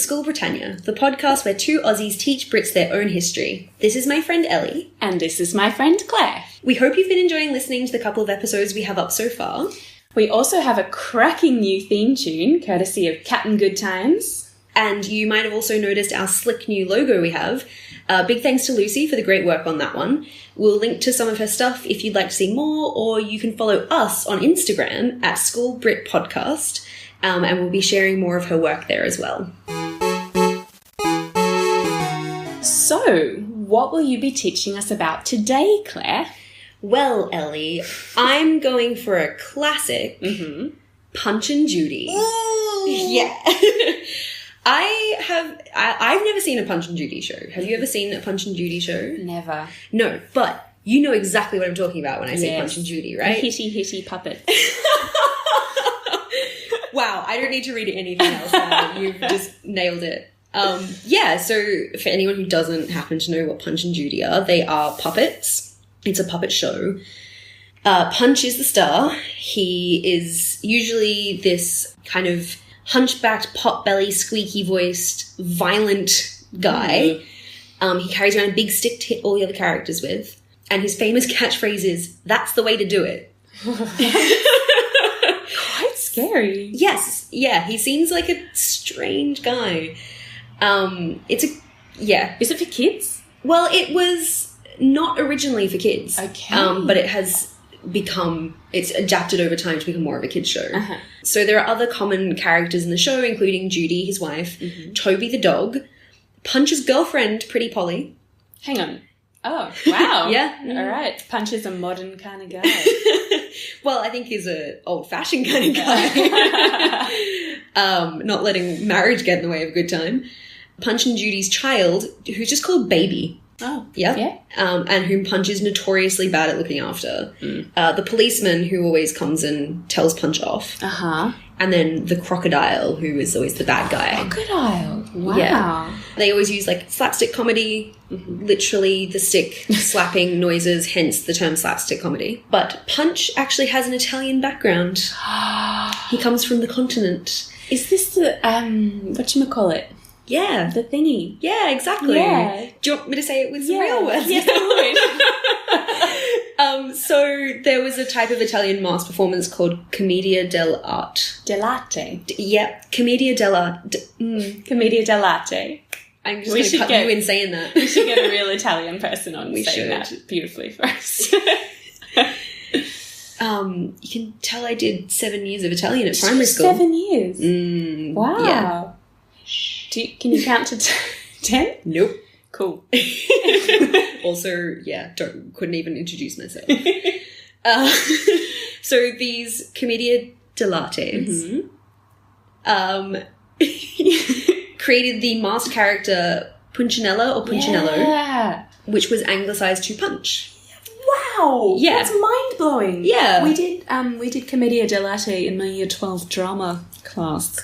School Britannia, the podcast where two Aussies teach Brits their own history. This is my friend Ellie. And this is my friend Claire. We hope you've been enjoying listening to the couple of episodes we have up so far. We also have a cracking new theme tune, courtesy of Captain Good Times. And you might have also noticed our slick new logo we have. Big thanks to Lucy for the great work on that one. We'll link to some of her stuff if you'd like to see more, or you can follow us on Instagram at School Brit Podcast, and we'll be sharing more of her work there as well. So, what will you be teaching us about today, Claire? Well, Ellie, I'm going for a classic, Punch and Judy. Ooh. Yeah. I've never seen a Punch and Judy show. Have you ever seen a Punch and Judy show? Never. No, but you know exactly what I'm talking about when I say Punch and Judy, right? The hitty puppet. Wow, I don't need to read anything else now. You've just nailed it. So for anyone who doesn't happen to know what Punch and Judy are, they are puppets. It's a puppet show. Punch is the star. He is usually this kind of hunchbacked, pot-belly, squeaky-voiced, violent guy. He carries around a big stick to hit all the other characters with. And his famous catchphrase is, "That's the way to do it." Quite scary. Yes. Yeah, he seems like a strange guy. Is it for kids? Well, it was not originally for kids. Okay. But it's adapted over time to become more of a kids show. Uh-huh. So there are other common characters in the show, including Judy, his wife, Toby the dog, Punch's girlfriend, Pretty Polly. Hang on. Oh, wow. Yeah. All right. Punch is a modern kind of guy. Well, I think he's an old-fashioned kind of guy. Not letting marriage get in the way of a good time. Punch and Judy's child, who's just called Baby. Oh. Yeah. And whom Punch is notoriously bad at looking after. The policeman who always comes and tells Punch off. Uh-huh. And then the crocodile, who is always the bad guy. Crocodile. Wow. Yeah. They always use like slapstick comedy, literally the stick slapping noises, hence the term slapstick comedy. But Punch actually has an Italian background. He comes from the continent. Is this the, whatchamacallit? Yeah. The thingy. Yeah, exactly. Yeah. Do you want me to say it with some real words? Yes, I would. So there was a type of Italian mask performance called Commedia dell'arte. Dell'arte. Commedia dell'arte. Commedia dell'arte. I'm just going to cut you in saying that. We should get a real Italian person on saying that beautifully for us. You can tell I did 7 years of Italian at primary school. 7 years? Wow. Yeah. Can you count to 10? Nope. Cool. Also, couldn't even introduce myself. So these Commedia dell'arte created the masked character Punchinella or Punchinello, which was anglicised to Punch. Wow! Yeah. That's mind-blowing. Yeah. We did Commedia dell'arte in my Year 12 drama class.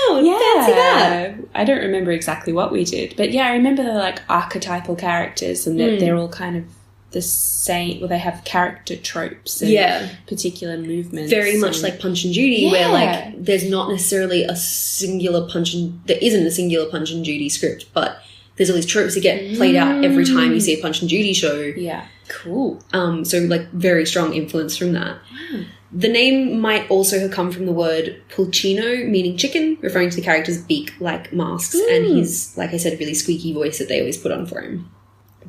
Oh, fancy that. I don't remember exactly what we did, but I remember they're like archetypal characters and that they're all kind of the same. Well, they have character tropes and particular movements. Very much like Punch and Judy, where like there's not necessarily a singular there isn't a singular Punch and Judy script, but there's all these tropes that get played out every time you see a Punch and Judy show. Yeah. Cool. So like very strong influence from that. Wow. The name might also have come from the word pulcino, meaning chicken, referring to the character's beak-like masks and his, like I said, really squeaky voice that they always put on for him.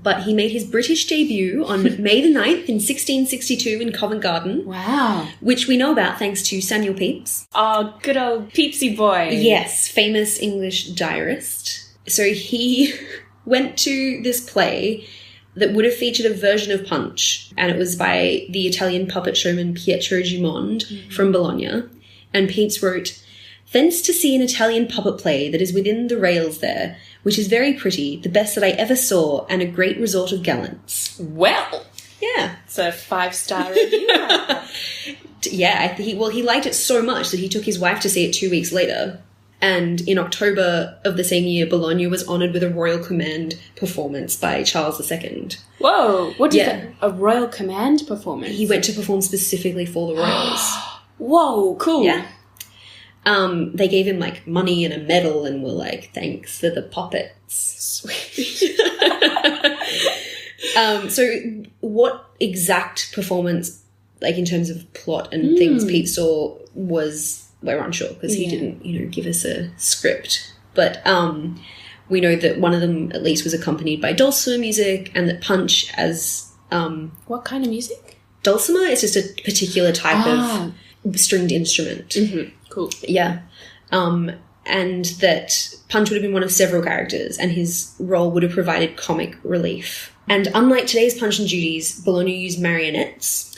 But he made his British debut on May the 9th in 1662 in Covent Garden. Wow. Which we know about thanks to Samuel Pepys. Oh, good old Pepysy boy. Yes, famous English diarist. So he went to this play that would have featured a version of Punch, and it was by the Italian puppet showman Pietro Gimond from Bologna. And Pepys wrote, "Thence to see an Italian puppet play that is within the rails there, which is very pretty, the best that I ever saw, and a great resort of gallants." Well, yeah. It's a 5-star review. Yeah, he liked it so much that he took his wife to see it 2 weeks later. And in October of the same year, Bologna was honoured with a Royal Command performance by Charles II. Whoa! What did that? A Royal Command performance? He went to perform specifically for the royals. Whoa, cool. Yeah. They gave him, like, money and a medal and were like, thanks for the puppets. Sweet. So what exact performance, like, in terms of plot and things Pete saw was, we're unsure because he didn't, give us a script. But we know that one of them at least was accompanied by dulcimer music, and that Punch as... what kind of music? Dulcimer is just a particular type of stringed instrument. Mm-hmm. Cool. Yeah. And that Punch would have been one of several characters, and his role would have provided comic relief. And unlike today's Punch and Judy's, Bologna used marionettes.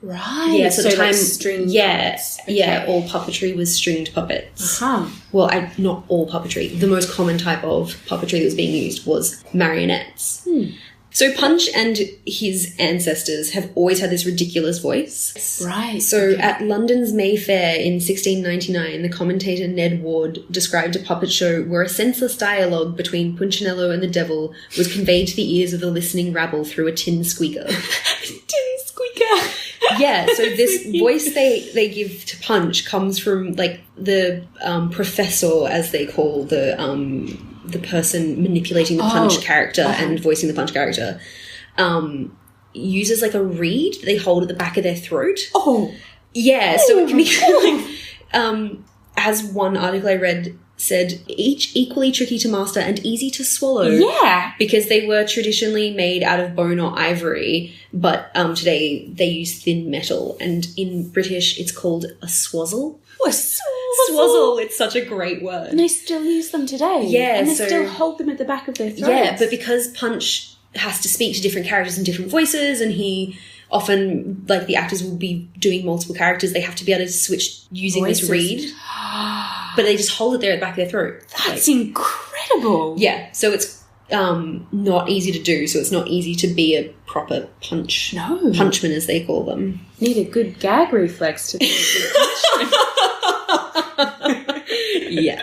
Right. Yeah, so at the time, like stringed puppets. Okay. Yeah, all puppetry was stringed puppets. Uh-huh. Well, not all puppetry. The most common type of puppetry that was being used was marionettes. So Punch and his ancestors have always had this ridiculous voice. Right. So at London's Mayfair in 1699, the commentator Ned Ward described a puppet show where a senseless dialogue between Punchinello and the devil was conveyed to the ears of the listening rabble through a tin squeaker. Tin squeaker. Yeah, so this voice they give to Punch comes from, like, the professor, as they call the person manipulating the Punch character and voicing the Punch character, uses, like, a reed they hold at the back of their throat. Oh. Yeah, so it can be like, as one article I read said, each equally tricky to master and easy to swallow. Yeah. Because they were traditionally made out of bone or ivory, but today they use thin metal, and in British it's called a swazzle. Oh, a Swazzle, it's such a great word. And they still use them today. Yeah, and they so, still hold them at the back of their throats. Yeah, but because Punch has to speak to different characters in different voices, and he often, like, the actors will be doing multiple characters, they have to be able to switch using voices. this reed. But they just hold it there at the back of their throat. That's incredible. Yeah, so it's not easy to do, so it's not easy to be a proper punchman, as they call them. Need a good gag reflex to be a good punchman. Yeah.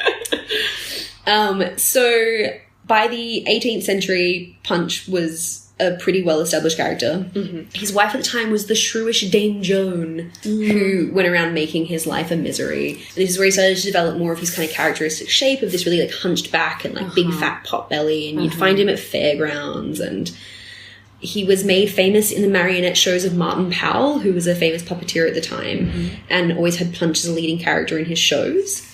So by the 18th century, Punch was a pretty well-established character. Mm-hmm. His wife at the time was the shrewish Dame Joan, who went around making his life a misery. And this is where he started to develop more of his kind of characteristic shape of this really, like, hunched back and, like, big fat pot belly, and you'd find him at fairgrounds. And he was made famous in the marionette shows of Martin Powell, who was a famous puppeteer at the time, and always had Punch as a leading character in his shows.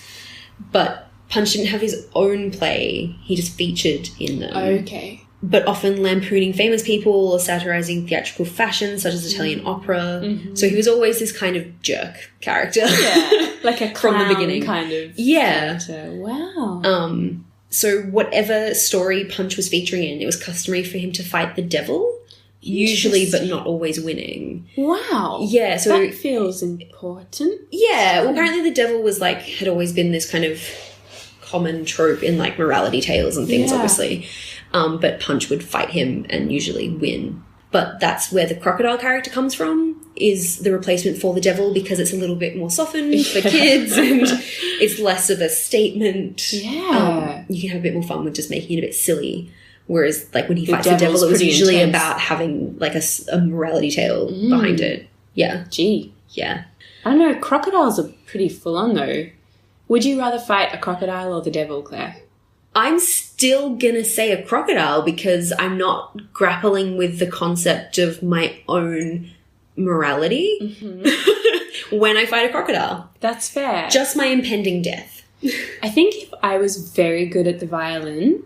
But Punch didn't have his own play. He just featured in them. Okay. But often lampooning famous people or satirising theatrical fashion, such as Italian opera. Mm-hmm. So he was always this kind of jerk character. Yeah, like a clown from the beginning. Kind of character. Wow. So whatever story Punch was featuring in, it was customary for him to fight the devil, usually but not always winning. Wow. Yeah, so that feels important. Yeah, well, apparently the devil was, like, had always been this kind of common trope in, like, morality tales and things, obviously. But Punch would fight him and usually win. But that's where the crocodile character comes from, is the replacement for the devil, because it's a little bit more softened for kids and it's less of a statement. Yeah. You can have a bit more fun with just making it a bit silly. Whereas, like, when he fights the devil, it was usually intense. About having, like, a morality tale behind it. Yeah. Gee. Yeah. I don't know, crocodiles are pretty full on, though. Would you rather fight a crocodile or the devil, Claire? I'm still gonna say a crocodile because I'm not grappling with the concept of my own morality when I fight a crocodile. That's fair. Just my impending death. I think if I was very good at the violin,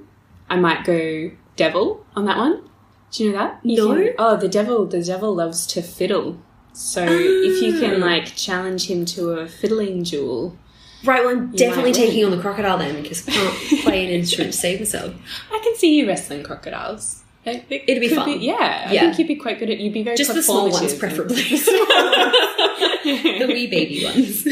I might go devil on that one. Do you know that? The devil loves to fiddle. So if you can, like, challenge him to a fiddling duel. Right, well, I'm definitely taking on the crocodile then, because I can't play an instrument to save myself. I can see you wrestling crocodiles. It'd be fun. I think you'd be quite good at. You'd be very just the small ones, preferably. The wee baby ones.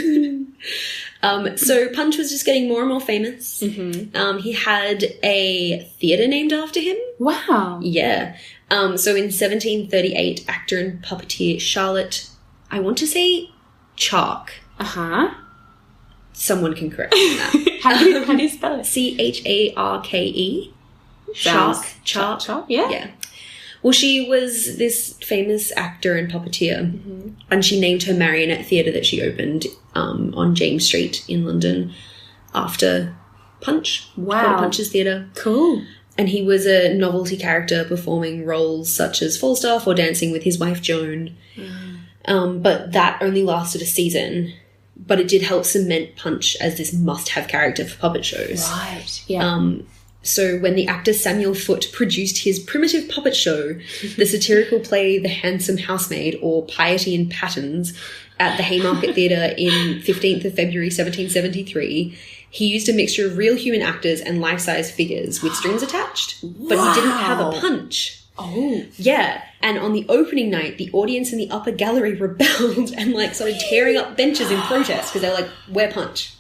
So Punch was just getting more and more famous. Mm-hmm. He had a theatre named after him. Wow. Yeah. So in 1738, actor and puppeteer Charlotte, I want to say Chark. Uh-huh. Someone can correct me on that. How do you spell it? Charke. Chark, yeah. Yeah. Well, she was this famous actor and puppeteer, and she named her marionette theatre that she opened on James Street in London after Punch. Wow. Punch's theatre. Cool. And he was a novelty character performing roles such as Falstaff or dancing with his wife Joan. But that only lasted a season. But it did help cement Punch as this must-have character for puppet shows. Right, yeah. So when the actor Samuel Foote produced his primitive puppet show, the satirical play The Handsome Housemaid, or Piety in Patterns, at the Haymarket Theatre in 15th of February 1773, he used a mixture of real human actors and life-size figures with strings attached. But he didn't have a punch. Oh. Yeah. And on the opening night, the audience in the upper gallery rebelled and, like, started tearing up benches in protest because they were like, we're Punch.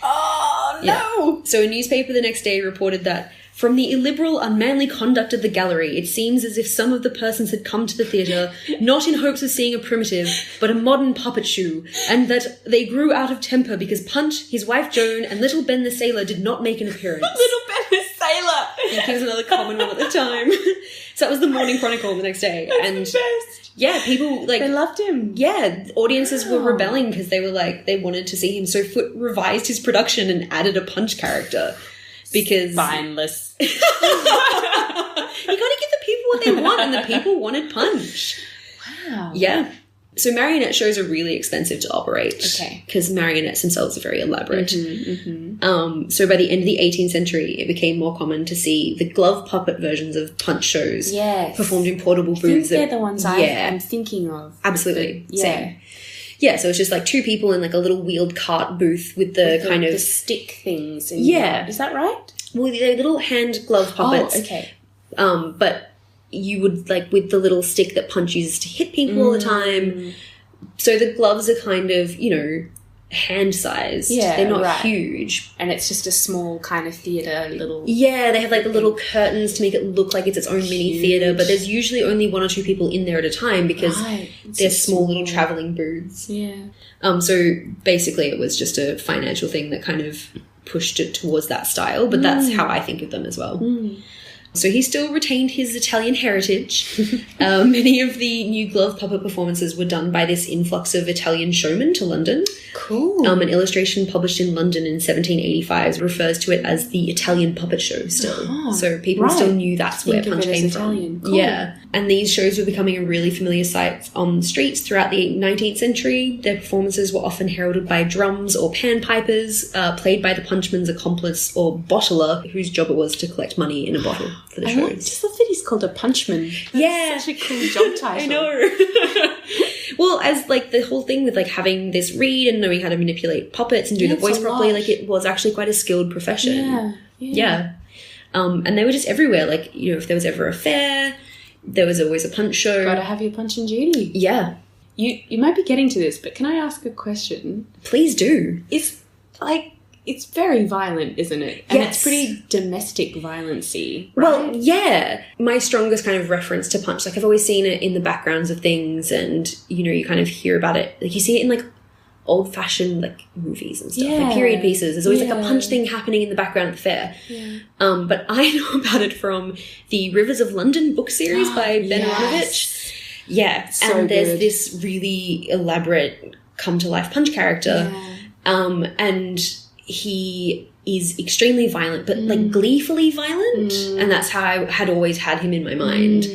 Oh, no. Yeah. So a newspaper the next day reported that from the illiberal, unmanly conduct of the gallery, it seems as if some of the persons had come to the theatre not in hopes of seeing a primitive, but a modern puppet show, and that they grew out of temper because Punch, his wife Joan, and little Ben the Sailor did not make an appearance. Little Ben the Sailor! Yeah, he was another common one at the time. So that was the Morning Chronicle the next day. That's and the best. Yeah, people, like... They loved him. Yeah, audiences were rebelling because they were like, they wanted to see him. So Foote revised his production and added a Punch character. Because... Spineless. You gotta give the people what they want, and the people wanted Punch. Wow. Yeah. So marionette shows are really expensive to operate. Okay. Because marionettes themselves are very elaborate. Mm-hmm. So by the end of the 18th century, it became more common to see the glove puppet versions of Punch shows performed in portable booths. They're the ones I'm thinking of. Absolutely. Same. Yeah, so it's just like two people in like a little wheeled cart booth with the kind of... the stick things. Is that right? Well, they're little hand glove puppets. Oh, okay. But you would, like, with the little stick that Punch uses to hit people all the time. So the gloves are kind of, you know, hand-sized. Yeah, they're not huge. And it's just a small kind of theatre little... Yeah, they have, like, the little curtains to make it look like it's its own mini theatre, but there's usually only one or two people in there at a time because they're small little travelling booths. Yeah. So basically it was just a financial thing that kind of pushed it towards that style, but that's how I think of them as well. So he still retained his Italian heritage. Many of the new glove puppet performances were done by this influx of Italian showmen to London. Cool. An illustration published in London in 1785 refers to it as the Italian puppet show still. So people still knew that's where Punch came from. Cool. Yeah. And these shows were becoming a really familiar sight on the streets throughout the 19th century. Their performances were often heralded by drums or panpipers, played by the punchman's accomplice or bottler, whose job it was to collect money in a bottle for the shows. I just love that he's called a punchman. That's such a cool job title. I know. Well, as, like, the whole thing with, like, having this read and knowing how to manipulate puppets and do the voice properly, like, it was actually quite a skilled profession. Yeah. And they were just everywhere. Like, you know, if there was ever a fair, there was always a Punch show. Gotta have your Punch and Judy. Yeah. You might be getting to this, but can I ask a question? Please do. It's very violent, isn't it? And it's pretty domestic violence-y, right? Well, yeah. My strongest kind of reference to Punch, like, I've always seen it in the backgrounds of things and, you know, you kind of hear about it. Like, you see it in, like, old-fashioned, like, movies and stuff. Like, period pieces. There's always, like, a Punch thing happening in the background at the fair. Yeah. But I know about it from the Rivers of London book series by Ben Aronovich. Yeah. So and there's this really elaborate come-to-life Punch character. Yeah. And... he is extremely violent, but like gleefully violent. And that's how I had always had him in my mind.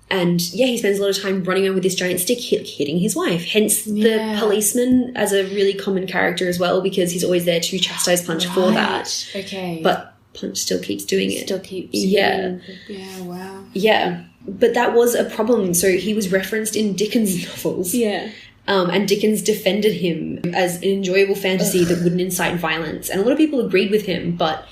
And yeah, he spends a lot of time running around with this giant stick hitting his wife. Hence the policeman as a really common character as well, because he's always there to chastise Punch for that. Okay. But Punch still keeps doing it. Yeah. Yeah, wow. Yeah. But that was a problem. So he was referenced in Dickens novels. Yeah. And Dickens defended him as an enjoyable fantasy that wouldn't incite violence. And a lot of people agreed with him, but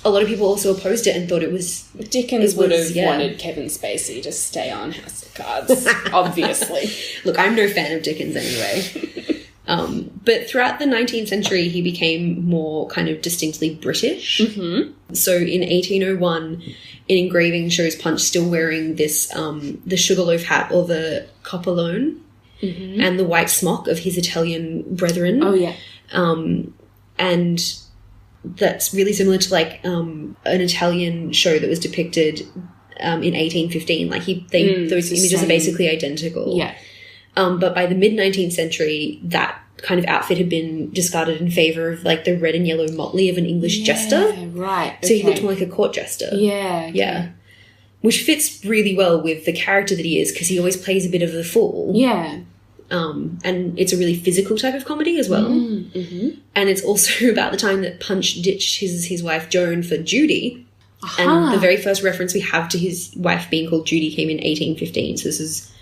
a lot of people also opposed it and thought it was... Dickens would have wanted Kevin Spacey to stay on House of Cards, obviously. Look, I'm no fan of Dickens anyway. But throughout the 19th century, he became more kind of distinctly British. So in 1801, an engraving shows Punch still wearing this, the sugarloaf hat or the copperlone. And the white smock of his Italian brethren. Oh, yeah. And that's really similar to, like, an Italian show that was depicted in 1815. Like those images are basically identical. Yeah. But by the mid-19th century, that kind of outfit had been discarded in favour of like the red and yellow motley of an English jester. Right. So he looked more like a court jester. Yeah. Okay. Yeah. Which fits really well with the character that he is, because he always plays a bit of the fool. Yeah. And it's a really physical type of comedy as well. Mm-hmm. And it's also about the time that Punch ditched his wife Joan for Judy. And the very first reference we have to his wife being called Judy came in 1815. So this is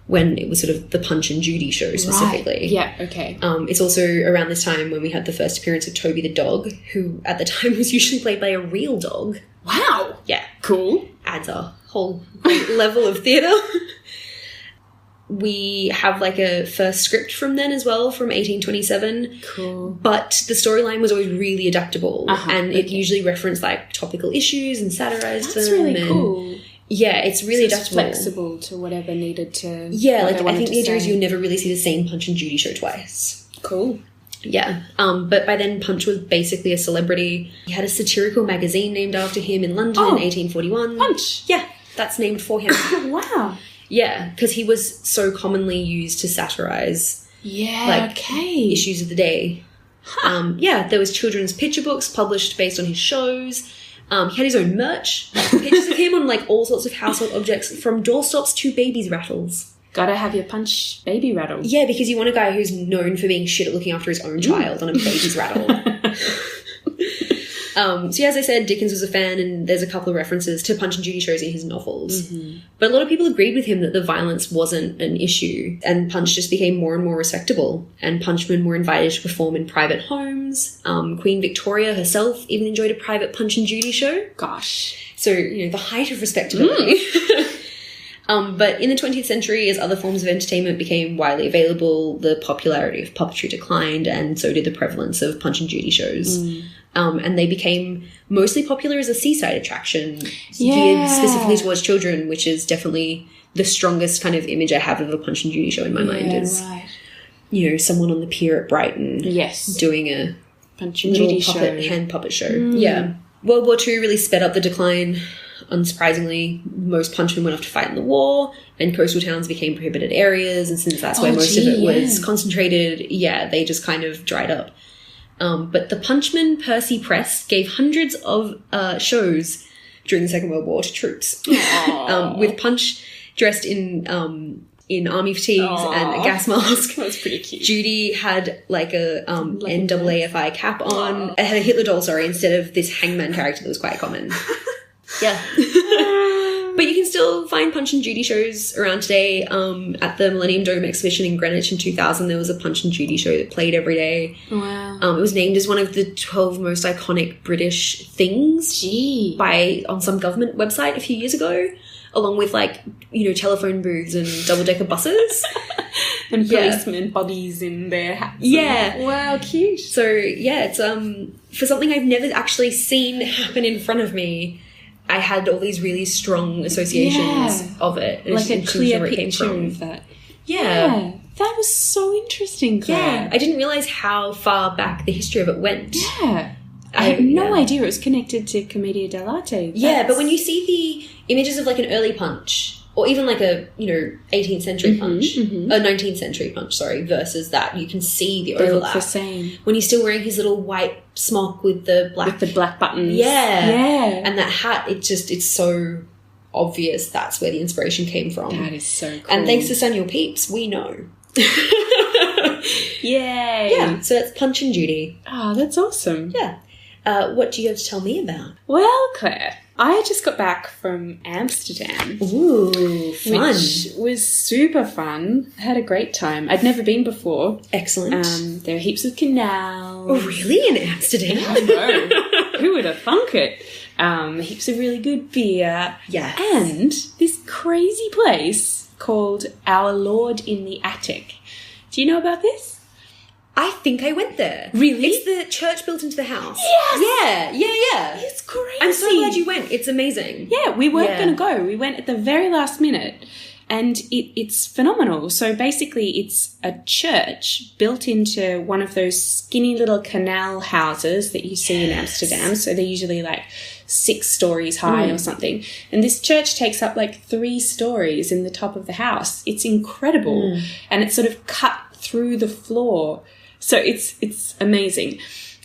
when it was sort of the Punch and Judy show specifically. Right. Yeah, okay. It's also around this time when we had the first appearance of Toby the dog, who at the time was usually played by a real dog. Wow. Yeah. Cool. Adds a whole level of theatre. We have like a first script from then as well, from 1827. Cool. But the storyline was always really adaptable, and it usually referenced like topical issues and satirized them. That's really cool. Yeah, it's really adaptable. Flexible to whatever needed to. Yeah, like I think the idea is you'll never really see the same Punch and Judy show twice. Cool. Yeah. But by then Punch was basically a celebrity. He had a satirical magazine named after him in London in 1841. Punch. Yeah, that's named for him. Wow. Yeah, because he was so commonly used to satirize issues of the day. Huh. There was children's picture books published based on his shows. He had his own merch, pictures of him on like all sorts of household objects, from doorstops to babies' rattles. Gotta have your Punch baby rattle. Yeah, because you want a guy who's known for being shit at looking after his own child on a baby's rattle. So as I said, Dickens was a fan, and there's a couple of references to Punch and Judy shows in his novels. Mm-hmm. But a lot of people agreed with him that the violence wasn't an issue, and Punch just became more and more respectable, and Punchmen were invited to perform in private homes. Queen Victoria herself even enjoyed a private Punch and Judy show. Gosh. So, the height of respectability. But in the 20th century, as other forms of entertainment became widely available, the popularity of puppetry declined, and so did the prevalence of Punch and Judy shows. And they became mostly popular as a seaside attraction, geared specifically towards children, which is definitely the strongest kind of image I have of a Punch and Judy show in my mind is, someone on the pier at Brighton doing a Punch and Judy hand puppet show. Yeah. World War II really sped up the decline. Unsurprisingly, most Punchmen went off to fight in the war, and coastal towns became prohibited areas, and since that's where most of it was concentrated, they just kind of dried up. But the Punchman Percy Press gave hundreds of shows during the Second World War to troops, with Punch dressed in army fatigues and a gas mask. That's pretty cute. Judy had like a NAAFI cap on. It had a Hitler doll, instead of this hangman character that was quite common. Yeah. But you can still find Punch and Judy shows around today. At the Millennium Dome exhibition in Greenwich in 2000, there was a Punch and Judy show that played every day. Wow. It was named as one of the 12 most iconic British things on some government website a few years ago, along with telephone booths and double-decker buses. And policemen bobbies in their hats. Yeah. Wow, cute. So, it's for something I've never actually seen happen in front of me, I had all these really strong associations of it. Like a clear picture of that. Yeah. That was so interesting, Claire. Yeah. I didn't realise how far back the history of it went. Yeah. I had no idea it was connected to Commedia dell'arte. Yeah, but when you see the images of like an early Punch, or even like a, 18th century Punch, a 19th century Punch, versus that, you can see the overlap. They look the same. When he's still wearing his little white smock with the black buttons. Yeah. Yeah. And that hat, it's so obvious that's where the inspiration came from. That is so cool. And thanks to Samuel Pepys, we know. Yay. Yeah, so that's Punch and Judy. Oh, that's awesome. Yeah. What do you have to tell me about? Well, Claire, I just got back from Amsterdam. Ooh, fun. Which was super fun. I had a great time. I'd never been before. Excellent. There are heaps of canals. Oh, really? In Amsterdam? I know. Who would have thunk it? Heaps of really good beer. Yeah. And this crazy place called Our Lord in the Attic. Do you know about this? I think I went there. Really? It's the church built into the house. Yes! Yeah. It's crazy. I'm so glad you went. It's amazing. Yeah, we weren't going to go. We went at the very last minute. And it's phenomenal. So basically it's a church built into one of those skinny little canal houses that you see in Amsterdam. So they're usually like 6 stories high or something. And this church takes up like 3 stories in the top of the house. It's incredible. And it's sort of cut through the floor. So it's amazing.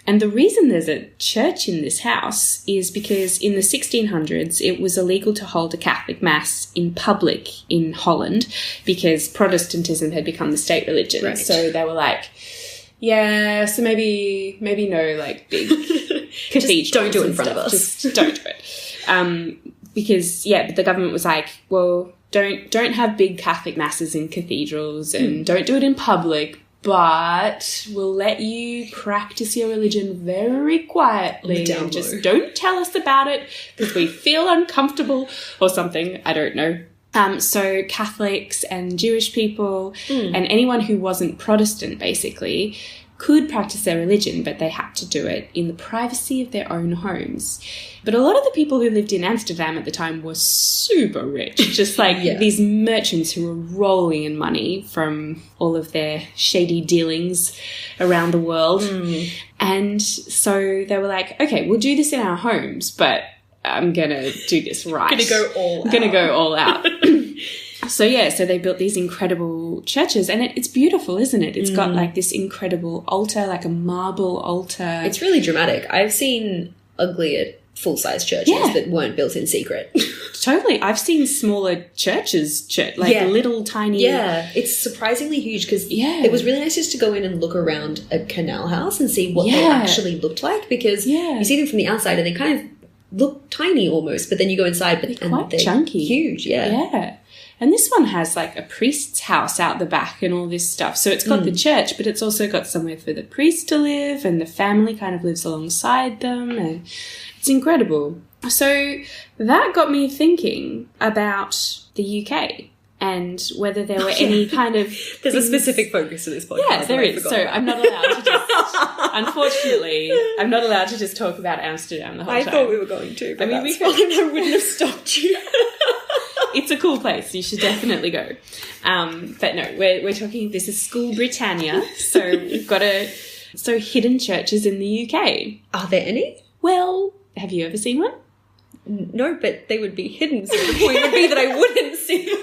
And the reason there's a church in this house is because in the 1600s, it was illegal to hold a Catholic Mass in public in Holland because Protestantism had become the state religion. Right. So they were like, yeah, so maybe no like big cathedrals. Just don't do it in front of us. Just don't do it. Because, but the government was like, well, don't have big Catholic Masses in cathedrals and don't do it in public. But we'll let you practice your religion very quietly and just don't tell us about it because we feel uncomfortable or something. I don't know. So Catholics and Jewish people and anyone who wasn't Protestant basically could practice their religion, but they had to do it in the privacy of their own homes. But a lot of the people who lived in Amsterdam at the time were super rich, just like these merchants who were rolling in money from all of their shady dealings around the world. And so they were like, okay, we'll do this in our homes, but I'm going to do this right. I'm going to go all out. So they built these incredible churches and it's beautiful, isn't it? It's got like this incredible altar, like a marble altar. It's really dramatic. I've seen uglier full-size churches that weren't built in secret. Totally. I've seen smaller churches, little tiny... Yeah, it's surprisingly huge because it was really nice just to go in and look around a canal house and see what they actually looked like because you see them from the outside and they kind of look tiny almost, but then you go inside they're quite chunky. Huge, Yeah. And this one has like a priest's house out the back and all this stuff. So it's got the church, but it's also got somewhere for the priest to live and the family kind of lives alongside them. And it's incredible. So that got me thinking about the UK and whether there were any kind of... There's a specific focus to this podcast. Yeah, there is. So I'm not allowed to just... Unfortunately, I'm not allowed to just talk about Amsterdam the whole time. I thought we were going to, but we wouldn't have stopped you. It's a cool place. You should definitely go. But no, we're talking, this is School Britannia. So we've got hidden churches in the UK. Are there any? Well, have you ever seen one? No, but they would be hidden. So the point would be that I wouldn't see them.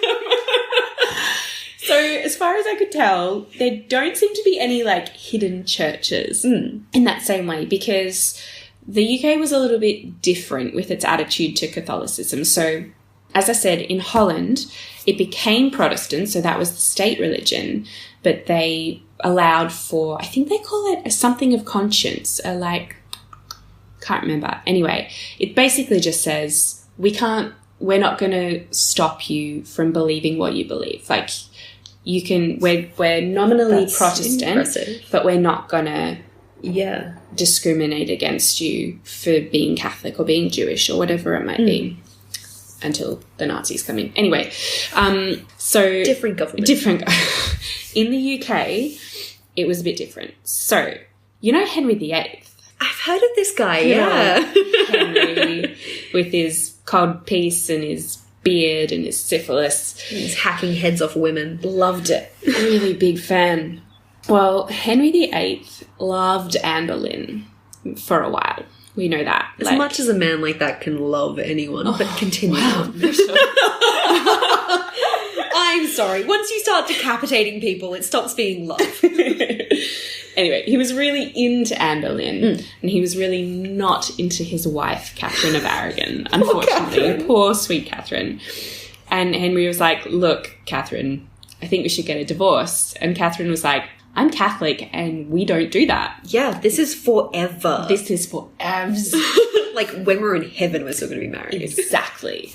So as far as I could tell, there don't seem to be any like hidden churches in that same way because the UK was a little bit different with its attitude to Catholicism. So as I said, in Holland, it became Protestant, so that was the state religion, but they allowed for, I think they call it a something of conscience, can't remember. Anyway, it basically just says, we're not going to stop you from believing what you believe. Like, you can, we're nominally Protestant, but we're not going to discriminate against you for being Catholic or being Jewish or whatever it might be. Until the Nazis come in. Anyway, so... Different government. In the UK, it was a bit different. So, you know Henry VIII? I've heard of this guy, yeah. Henry, with his cold piece and his beard and his syphilis. He's hacking heads off women. Loved it. Really big fan. Well, Henry VIII loved Anne Boleyn for a while. We know that. As much as a man like that can love anyone, but continue on. I'm sorry. Once you start decapitating people, it stops being love. Anyway, he was really into Anne Boleyn, and he was really not into his wife, Catherine of Aragon, unfortunately. Poor sweet Catherine. And Henry was like, look, Catherine, I think we should get a divorce. And Catherine was like, I'm Catholic and we don't do that. Yeah, this is forever. This is for evs. Like, when we're in heaven, we're still going to be married. Exactly.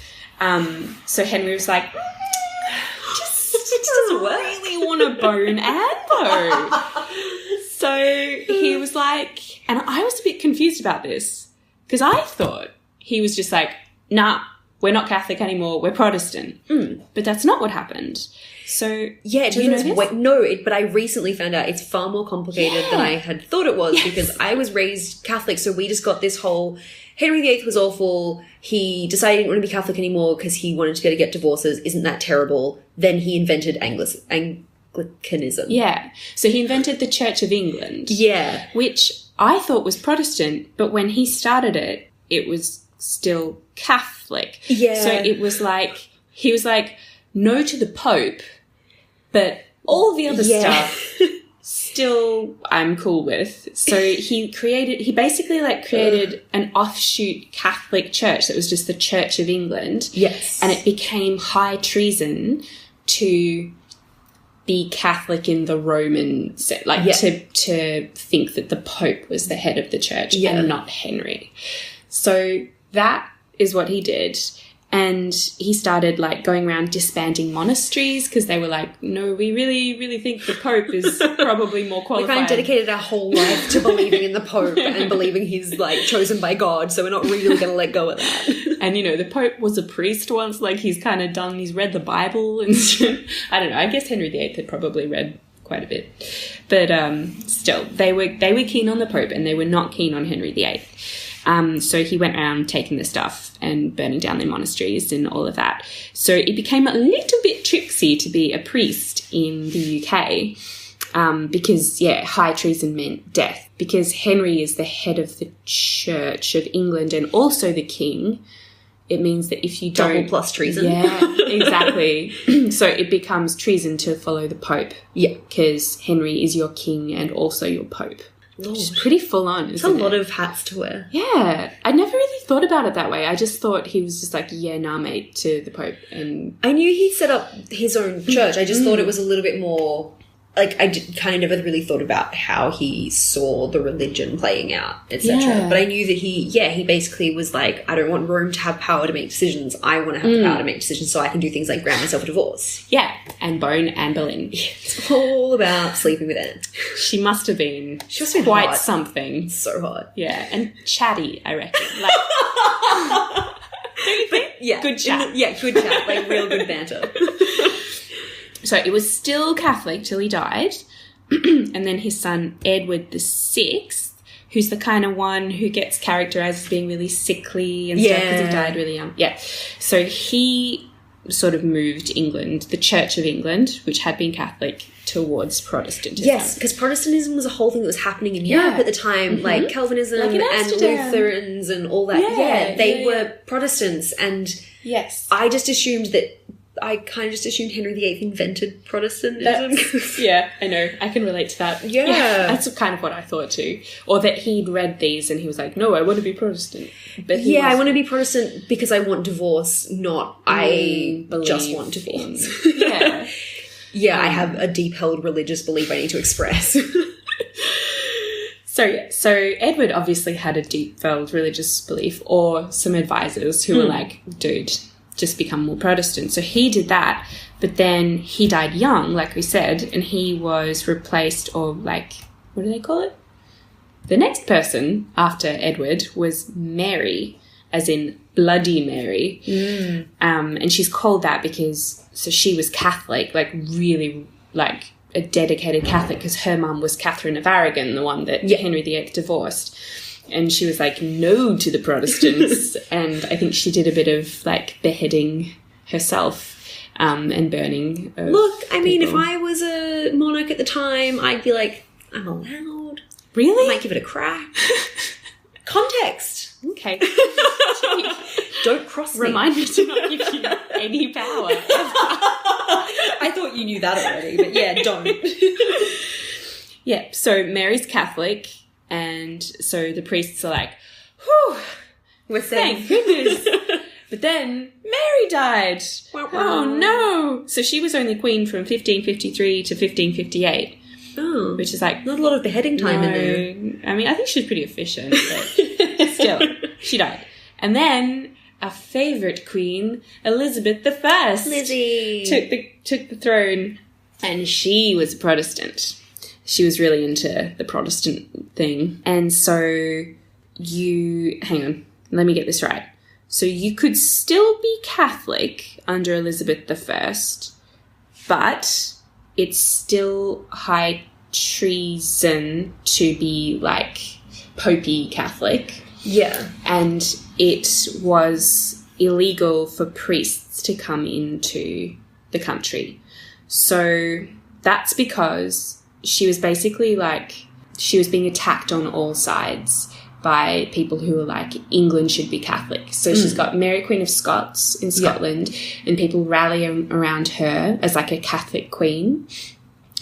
So Henry was like, just doesn't work. really want to bone Anne, though. So he was like, and I was a bit confused about this because I thought he was just like, nah, we're not Catholic anymore, we're Protestant. But that's not what happened. So, yeah, do you know this? But I recently found out it's far more complicated than I had thought it was because I was raised Catholic, so we just got this whole Henry VIII was awful. He decided he didn't want to be Catholic anymore because he wanted to be able to get divorces. Isn't that terrible? Then he invented Anglicanism. Yeah. So he invented the Church of England. Yeah. Which I thought was Protestant, but when he started it, it was still Catholic. Yeah. So it was like, he was like, no to the Pope, but all the other stuff still I'm cool with. So he basically like created an offshoot Catholic church that was just the Church of England. Yes. And it became high treason to be Catholic in the Roman set, like to think that the Pope was the head of the church and not Henry. So that is what he did. And he started like going around disbanding monasteries because they were like, no, we really, really think the Pope is probably more qualified. We kind of dedicated our whole life to believing in the Pope and believing he's like chosen by God, so we're not really going to let go of that. And, you know, the Pope was a priest once, like he's kind of done, he's read the Bible and I don't know, I guess Henry VIII had probably read quite a bit. But still, they were keen on the Pope and they were not keen on Henry VIII. So he went around taking the stuff and burning down their monasteries and all of that. So it became a little bit tricksy to be a priest in the UK because, high treason meant death. Because Henry is the head of the Church of England and also the king, it means that if you don't... Double plus treason. Yeah, exactly. So it becomes treason to follow the Pope. Yeah. Because Henry is your king and also your Pope. Which is pretty full on, isn't it? It's a lot of hats to wear. Yeah. I never really thought about it that way. I just thought he was just like, yeah, nah, mate, to the Pope. And I knew he set up his own church. I just thought it was a little bit more... Like, I kind of never really thought about how he saw the religion playing out, etc. Yeah. But I knew that he basically was like, I don't want Rome to have power to make decisions. I want to have the power to make decisions so I can do things like grant myself a divorce. yeah, and Bone Anne Boleyn. It's all about sleeping with Anne. She must have been quite hot. Something. So hot. Yeah, and chatty, I reckon. Like, don't you think? Yeah. Good chat. Good chat. Like, real good banter. So it was still Catholic till he died. And then his son, Edward VI, who's the kind of one who gets characterised as being really sickly and stuff because he died really young. Yeah. So he sort of moved England, the Church of England, which had been Catholic, towards Protestantism. Yes, because Protestantism was a whole thing that was happening in Europe at the time, like Calvinism like and Lutherans and all that. Yeah, they were Protestants, and I kind of just assumed Henry VIII invented Protestantism. Yeah, I know. I can relate to that. Yeah. That's kind of what I thought too. Or that he'd read these and he was like, no, I want to be Protestant. But I want to be Protestant because I want divorce, not I just want divorce. Yeah. I have a deep-held religious belief I need to express. So Edward obviously had a deep-held religious belief, or some advisors who were like, dude, just become more Protestant. So he did that, but then he died young, like we said, and he was replaced, or like, what do they call it? The next person after Edward was Mary, as in Bloody Mary. And she's called that because, so she was Catholic, like really like a dedicated Catholic, because her mum was Catherine of Aragon, the one that Henry VIII divorced. And she was like, no to the Protestants. And I think she did a bit of like beheading herself and burning. Look, I mean, if I was a monarch at the time, I'd be like, I'm allowed. Really? I might give it a crack. Context. Okay. Don't cross me. Remind me to not give you any power. I thought you knew that already, but yeah, don't. Yeah, so Mary's Catholic. And so the priests are like, whew, we're thank goodness. But then Mary died. Oh, no. So she was only queen from 1553 to 1558. Oh. Which is like... Not a lot of beheading time in there. I mean, I think she was pretty efficient, but still, she died. And then our favourite queen, Elizabeth I. Lizzie. Took the throne, and she was a Protestant. She was really into the Protestant thing. And so hang on, let me get this right. So you could still be Catholic under Elizabeth I, but it's still high treason to be like Popey Catholic. Yeah. And it was illegal for priests to come into the country. So that's because she was basically like, she was being attacked on all sides by people who were like, England should be Catholic. So she's got Mary Queen of Scots in Scotland, and people rally around her as like a Catholic queen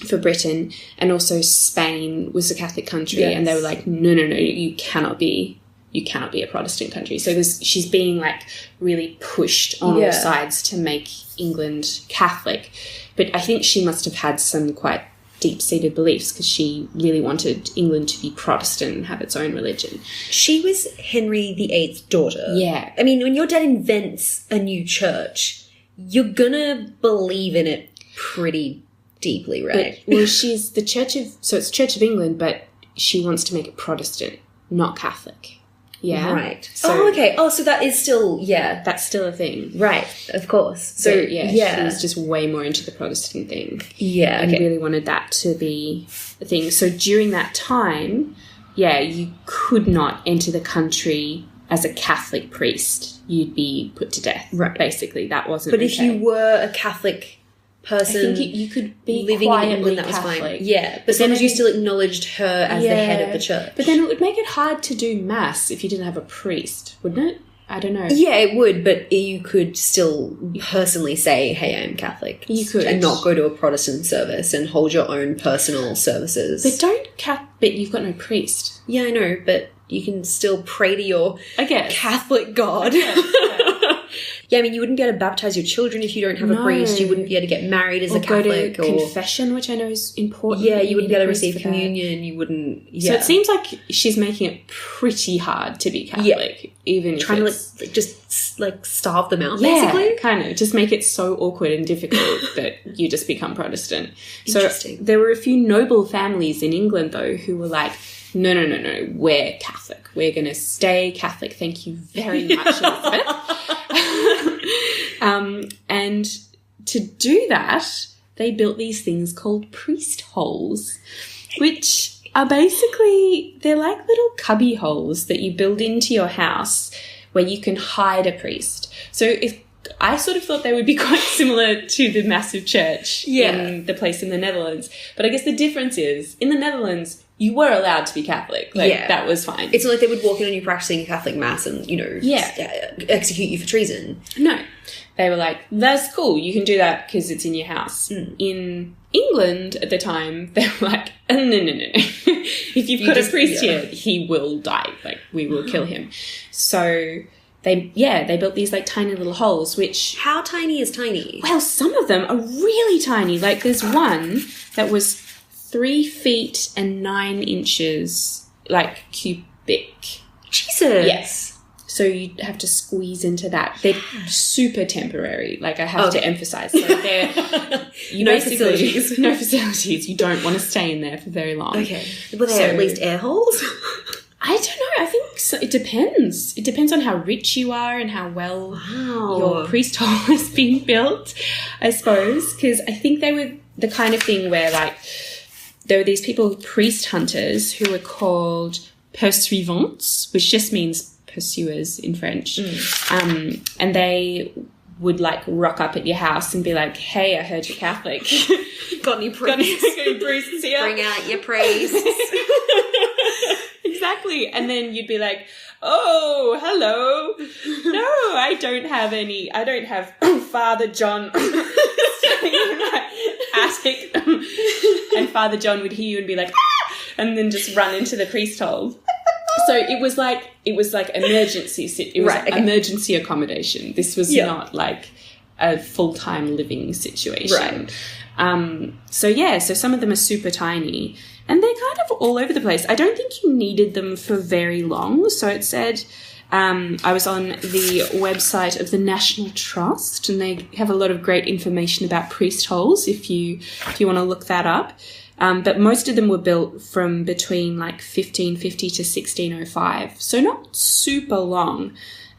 for Britain. And also Spain was a Catholic country, and they were like, no, you cannot be a Protestant country. So she's being like really pushed on all sides to make England Catholic. But I think she must have had some quite deep-seated beliefs, because she really wanted England to be Protestant and have its own religion. She was Henry VIII's daughter. Yeah. I mean, when your dad invents a new church, you're gonna believe in it pretty deeply, right? But, well, she's the it's Church of England, but she wants to make it Protestant, not Catholic. Yeah. Right. So, okay. Oh, so that is still, that's still a thing. Right, of course. So, but, she was just way more into the Protestant thing. Yeah, and really wanted that to be a thing. So during that time, you could not enter the country as a Catholic priest. You'd be put to death. Right. Basically, that wasn't But if you were a Catholic person, I think you could be living in England, that was Catholic. fine. Yeah, but as long as you still acknowledged her as the head of the church. But then it would make it hard to do mass if you didn't have a priest, wouldn't it? I don't know. Yeah, it would, but you could still personally say, hey, I'm Catholic. You could. And not go to a Protestant service and hold your own personal services. But you've got no priest. Yeah, I know, but you can still pray to your Catholic God. Yeah, I mean, you wouldn't be able to baptize your children if you don't have a priest. You wouldn't be able to get married as a Catholic. Go to confession, which I know is important. Yeah, you wouldn't be able to receive communion. You wouldn't... Yeah. So it seems like she's making it pretty hard to be Catholic, even if trying to just starve them out, basically. Kind of. Just make it so awkward and difficult that you just become Protestant. Interesting. So there were a few noble families in England, though, who were like, no, we're Catholic. We're going to stay Catholic. Thank you very much, Elizabeth. And to do that, they built these things called priest holes, which are basically, they're like little cubby holes that you build into your house where you can hide a priest. So I sort of thought they would be quite similar to the massive church in the place in the Netherlands. But I guess the difference is, in the Netherlands, you were allowed to be Catholic. That was fine. It's not like they would walk in on you practicing a Catholic mass and, execute you for treason. No. They were like, that's cool, you can do that because it's in your house. In England at the time, they were like, no. If you've got a priest here, he will die. Like, we will kill him. So they built these like tiny little holes, which... How tiny is tiny? Well, some of them are really tiny. Like, there's one that was 3 feet and 9 inches, like, cubic. Jesus. Yes. So you have to squeeze into that. They're super temporary. Like, I have to emphasize. So no facilities. No facilities. You don't want to stay in there for very long. Okay. Were there at least air holes? I don't know. I think so. It depends. It depends on how rich you are and how well your priest hole has been built, I suppose. Because I think they were the kind of thing where, like, there were these people, priest hunters, who were called poursuivants, which just means pursuers in French. And they would like rock up at your house and be like, hey, I heard you're Catholic. Got any priests? Got any priests here? Bring out your priests. Exactly. And then you'd be like, oh, hello. No, I don't have any. I don't have Father John standing in my attic. And Father John would hear you and be like, ah! And then just run into the priest hole. So it was like emergency. It was emergency accommodation. This was not like a full-time living situation. Right. So some of them are super tiny and they're kind of all over the place. I don't think you needed them for very long. So it said, I was on the website of the National Trust and they have a lot of great information about priest holes if you want to look that up. But most of them were built from between like 1550 to 1605. So not super long,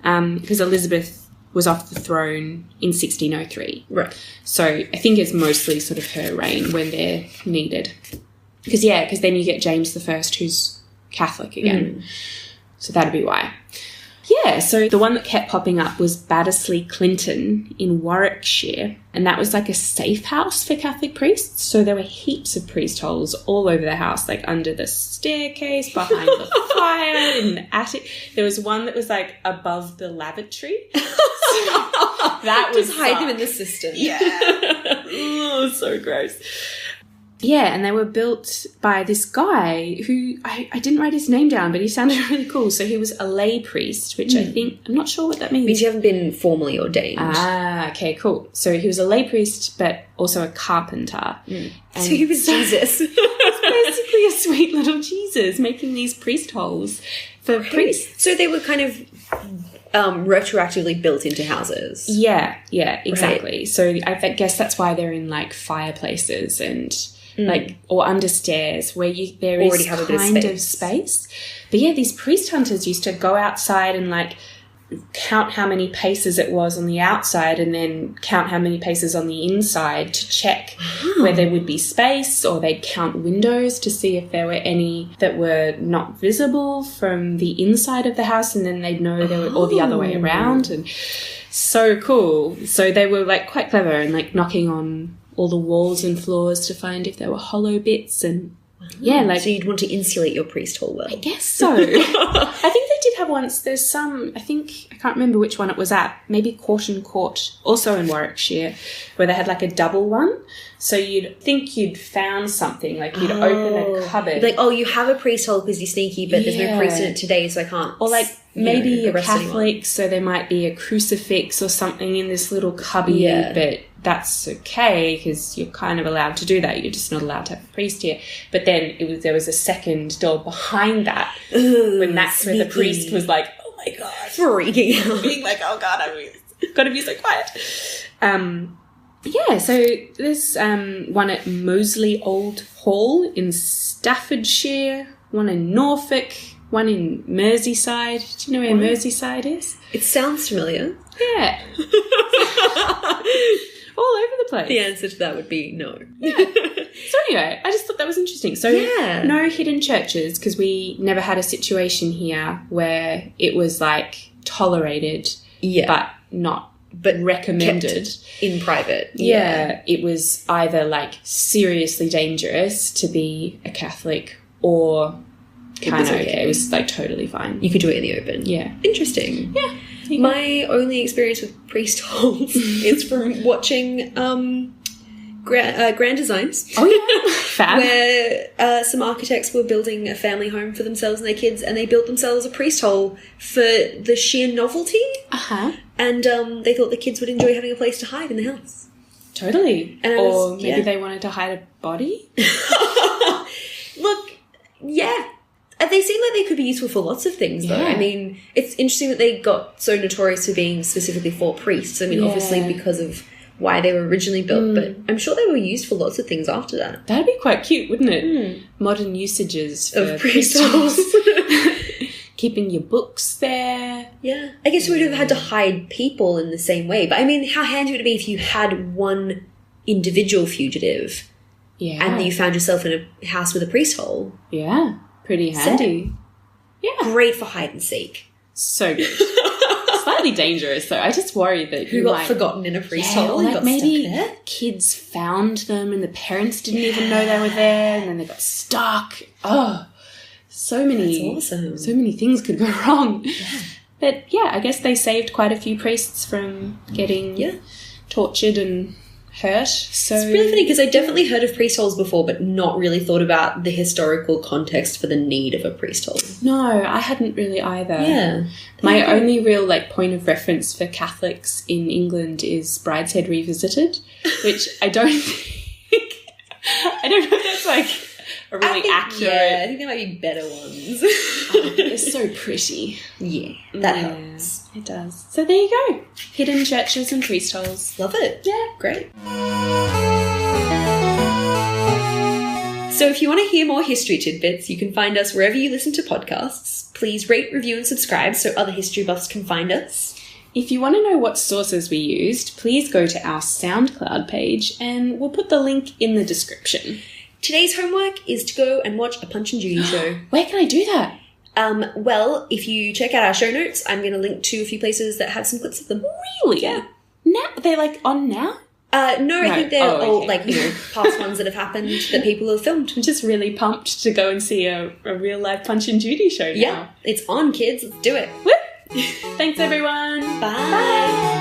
because Elizabeth was off the throne in 1603. Right. So I think it's mostly sort of her reign when they're needed. Because then you get James I, who's Catholic again. So that'd be why. Yeah, so the one that kept popping up was Baddesley Clinton in Warwickshire, and that was like a safe house for Catholic priests. So there were heaps of priest holes all over the house, like under the staircase, behind the fire, in the attic. There was one that was like above the lavatory. That was just hide them in the cistern. Yeah. Oh, so gross. Yeah, and they were built by this guy who, I didn't write his name down, but he sounded really cool. So he was a lay priest, which I think, I'm not sure what that means. Means you haven't been formally ordained. Ah, okay, cool. So he was a lay priest, but also a carpenter. So he was Jesus. It's basically a sweet little Jesus making these priest holes for priests. So they were kind of retroactively built into houses. Yeah, exactly. Right. So I guess that's why they're in like fireplaces and like, or under stairs where there is already have a bit of space. But yeah, these priest hunters used to go outside and like count how many paces it was on the outside and then count how many paces on the inside to check where there would be space, or they'd count windows to see if there were any that were not visible from the inside of the house, and then they'd know there were, or the other way around. And so cool. So they were like quite clever and like knocking on all the walls and floors to find if there were hollow bits. And yeah, like, so you'd want to insulate your priest hole well. I guess so. I think they did have once, there's some, I can't remember which one it was at, maybe Caution Court, also in Warwickshire, where they had like a double one. So you'd think you'd found something, like you'd open a cupboard. Like, oh, you have a priest hole because you're sneaky, but there's no priest in it today, so I can't. Or like maybe you're Catholic, so there might be a crucifix or something in this little cubby, but that's okay because you're kind of allowed to do that. You're just not allowed to have a priest here. But then there was a second door behind that, when that's where the priest was like, oh my God, freaking out, being like, oh God, I've got to be so quiet. Yeah, so there's one at Moseley Old Hall in Staffordshire, one in Norfolk, one in Merseyside. Do you know where Merseyside is? It sounds familiar. Yeah. All over the place. The answer to that would be no. Yeah. So anyway, I just thought that was interesting. So no hidden churches, because we never had a situation here where it was like tolerated, but not recommended. Kept in private. Yeah. It was either like seriously dangerous to be a Catholic or kind of okay. It was like totally fine. You could do it in the open. Yeah. Interesting. Yeah. My only experience with priest holes is from watching Grand Designs. Oh, yeah. Fab. Where some architects were building a family home for themselves and their kids, and they built themselves a priest hole for the sheer novelty. And they thought the kids would enjoy having a place to hide in the house. Totally. And or maybe they wanted to hide a body. Look, yeah. They seem like they could be useful for lots of things, though. I mean, it's interesting that they got so notorious for being specifically for priests. I mean, obviously because of why they were originally built, but I'm sure they were used for lots of things after that. That'd be quite cute, wouldn't it? Modern usages for of priest holes. Keeping your books there. Yeah. I guess you would have had to hide people in the same way. But, I mean, how handy would it be if you had one individual fugitive and you found yourself in a house with a priest hole? Yeah. Pretty handy. Yeah. Great for hide and seek. So good. Slightly dangerous, though. I just worry that who got forgotten in a priest hole and like got maybe stuck there. Kids found them and the parents didn't even know they were there, and then they got stuck. Oh, so many. That's awesome. So many things could go wrong. Yeah. But yeah, I guess they saved quite a few priests from getting tortured and hurt. So it's really funny because I definitely heard of priest holes before, but not really thought about the historical context for the need of a priest hole. No, I hadn't really either. Yeah. My only real point of reference for Catholics in England is Brideshead Revisited, which I don't know if that's a really accurate. Yeah, I think there might be better ones. They're so pretty. Yeah, that helps. It does. So there you go. Hidden churches and priest holes. Love it. Yeah. Great. So if you want to hear more history tidbits, you can find us wherever you listen to podcasts. Please rate, review and subscribe so other history buffs can find us. If you want to know what sources we used, please go to our SoundCloud page and we'll put the link in the description. Today's homework is to go and watch a Punch and Judy show. Where can I do that? Well, if you check out our show notes, I'm going to link to a few places that have some clips of them. Really? Yeah. Now they're like on now? No, I think they're all okay. like, past ones that have happened that people have filmed. I'm just really pumped to go and see a real live Punch and Judy show now. Yeah, it's on, kids. Let's do it. Woo! Thanks, everyone. Bye.